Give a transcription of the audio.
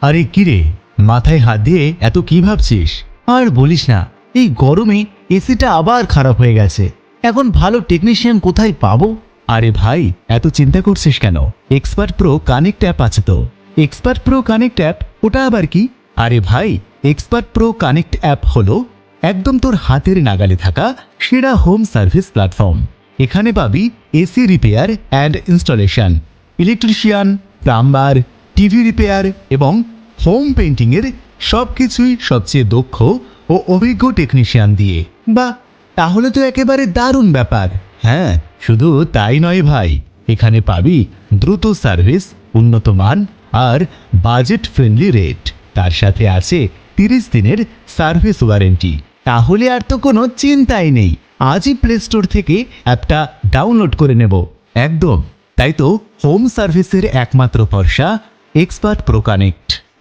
আরে কিরে, মাথায় হাত দিয়ে এত কি ভাবছিস? আর বলিস না, এই গরমে এসিটা আবার খারাপ হয়ে গেছে। এখন ভালো টেকনিশিয়ান কোথায় পাবো? আরে ভাই, এত চিন্তা করছিস কেন? এক্সপার্ট প্রো কানেক্ট অ্যাপ আছে তো। এক্সপার্ট প্রো কানেক্ট অ্যাপ, ওটা আবার কি? আরে ভাই, এক্সপার্ট প্রো কানেক্ট অ্যাপ হলো একদম তোর হাতের নাগালে থাকা সেরা হোম সার্ভিস প্ল্যাটফর্ম। এখানে পাবি AC repair and installation, electrician, plumber, TV repair এবং হোম পেইন্টিংয়ের সব কিছুই সবচেয়ে দক্ষ ও অভিজ্ঞ টেকনিশিয়ান দিয়ে। বাহ, তাহলে তো একেবারে দারুণ ব্যাপার। হ্যাঁ, শুধু তাই নয় ভাই, এখানে পাবি দ্রুত সার্ভিস, উন্নত মান আর বাজেট ফ্রেন্ডলি রেট। তার সাথে আছে 30 দিনের সার্ভিস ওয়ারেন্টি। তাহলে আর তো কোনো চিন্তাই নেই, আজই প্লে স্টোর থেকে অ্যাপটা ডাউনলোড করে নেব। একদম, তাই তো হোম সার্ভিসের একমাত্র ভরসা এক্সপার্ট প্রো কানেক্ট।